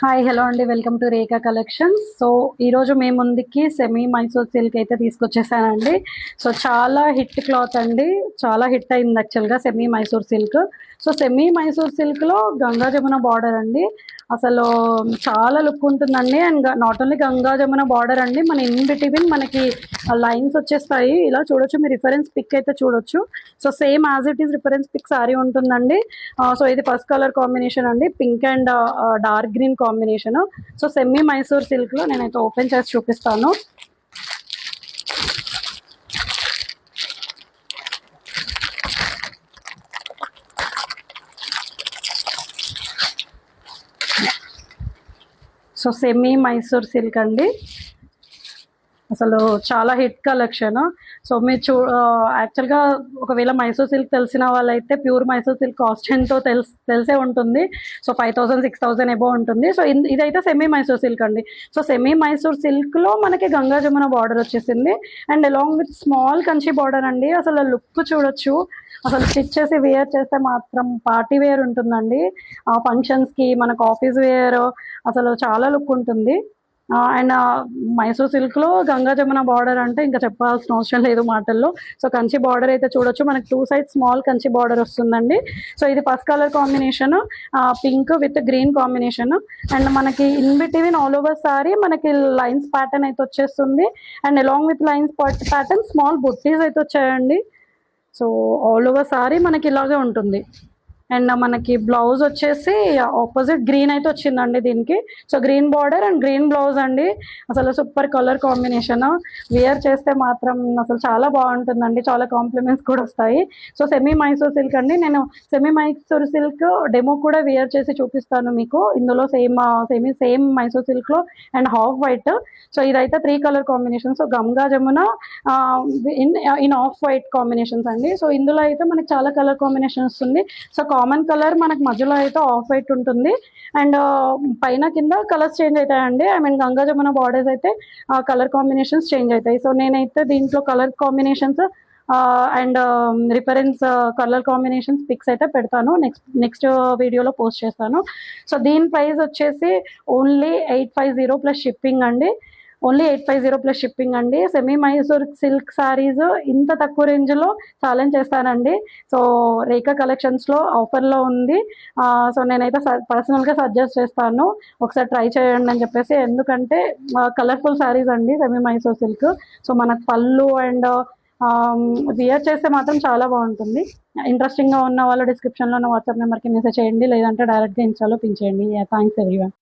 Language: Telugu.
హాయ్ హలో అండి, welcome to Rekha collections. So ఈరోజు మేము ముందుకి సెమీ మైసూర్ సిల్క్ అయితే తీసుకొచ్చేసానండి. సో చాలా హిట్ క్లాత్ అండి, చాలా హిట్ అయింది యాక్చువల్గా semi Mysore silk. So semi Mysore సిల్క్లో గంగా జమున బార్డర్ అండి, అసలు చాలా లుక్ ఉంటుందండి. And not only Ganga Jamuna border అండి, మన ఇన్ బిట్వీన్ మనకి లైన్స్ వచ్చేస్తాయి. ఇలా చూడొచ్చు, మీ రిఫరెన్స్ పిక్ అయితే చూడొచ్చు. So same as it is reference pic sorry ఉంటుందండి. సో ఇది ఫస్ట్ కలర్ కాంబినేషన్ అండి, pink and dark green combination. So semi Mysore silk లో నేనైతే ఓపెన్ చేసి చూపిస్తాను. సో సెమీ మైసూర్ సిల్క్ అండి, అసలు చాలా హిట్ కలెక్షన్. సో మీరు యాక్చువల్గా ఒకవేళ మైసూర్ సిల్క్ తెలిసిన వాళ్ళైతే ప్యూర్ మైసూర్ సిల్క్ కాస్ట్ ఎంతో తెలిసే ఉంటుంది. సో 5,000 6,000 ఎబో ఉంటుంది. సో ఇదైతే సెమీ మైసూర్ సిల్క్ అండి. సో సెమీ మైసూర్ సిల్క్లో మనకి గంగా జమున బార్డర్ వచ్చేసింది and along with small Kanchi border అండి. అసలు లుక్ చూడొచ్చు, అసలు స్టిచ్ చేసి వేర్ చేస్తే మాత్రం పార్టీ వేర్ ఉంటుందండి. ఫంక్షన్స్కి, మనకు ఆఫీస్ వేర్ అసలు చాలా లుక్ ఉంటుంది. అండ్ మైసూర్ సిల్క్లో గంగా జమున బార్డర్ అంటే ఇంకా చెప్పాల్సిన అవసరం లేదు మాటల్లో. సో కంచి బార్డర్ అయితే చూడొచ్చు, మనకి 2 సైడ్ స్మాల్ కంచి బార్డర్ వస్తుందండి. సో ఇది first colour combination, pink with green combination. And మనకి in between all over sari మనకి లైన్స్ ప్యాటర్న్ అయితే వచ్చేస్తుంది. And along with lines pattern small బుట్టీస్ అయితే వచ్చాయండి. సో ఆల్ ఓవర్ సారీ మనకి ఇలాగే ఉంటుంది. అండ్ మనకి బ్లౌజ్ వచ్చేసి ఆపోజిట్ గ్రీన్ అయితే వచ్చిందండి దీనికి. So green border and green blouse అండి, అసలు సూపర్ కలర్ కాంబినేషన్. వేర్ చేస్తే మాత్రం అసలు చాలా బాగుంటుందండి, చాలా కాంప్లిమెంట్స్ కూడా వస్తాయి. సో సెమీ మైసూర్ సిల్క్ అండి, నేను సెమీ మైసూర్ సిల్క్ డెమో కూడా వేర్ చేసి చూపిస్తాను మీకు. ఇందులో సేమ్ మైసూర్ సిల్క్లో అండ్ హాఫ్ వైట్. సో ఇదైతే 3 colour combination. So Ganga Jamuna in off white combinations అండి. సో ఇందులో అయితే మనకి చాలా కలర్ కాంబినేషన్ వస్తుంది. సో కామన్ కలర్ మనకి మధ్యలో అయితే ఆఫ్ వైట్ ఉంటుంది అండ్ పైన కింద కలర్స్ చేంజ్ అవుతాయండి. I mean Ganga Jamuna borders అయితే కలర్ కాంబినేషన్స్ చేంజ్ అవుతాయి. సో నేనైతే దీంట్లో colour combinations and reference colour combinations pics అయితే పెడతాను, నెక్స్ట్ వీడియోలో పోస్ట్ చేస్తాను. సో దీని ప్రైస్ వచ్చేసి ఓన్లీ 850 ప్లస్ షిప్పింగ్ అండి. ఓన్లీ 850 ప్లస్ షిప్పింగ్ అండి. సెమీ మైసూర్ సిల్క్ శారీస్ ఇంత తక్కువ రేంజ్లో ఛాలెంజ్ చేస్తానండి. సో రేఖా కలెక్షన్స్లో ఆఫర్లో ఉంది. సో నేనైతే పర్సనల్గా సజెస్ట్ చేస్తాను, ఒకసారి ట్రై చేయండి అని చెప్పేసి. ఎందుకంటే కలర్ఫుల్ శారీస్ అండి సెమీ మైసూర్ సిల్క్. సో మనకు పళ్ళు అండ్ వియర్ చేస్తే మాత్రం చాలా బాగుంటుంది. ఇంట్రెస్టింగ్గా ఉన్న వాళ్ళు డిస్క్రిప్షన్లో ఉన్న వాట్సాప్ నెంబర్కి మెసేజ్ చేయండి, లేదంటే డైరెక్ట్గా ఇన్స్టాలో పిన్ చేయండి. Thanks everyone.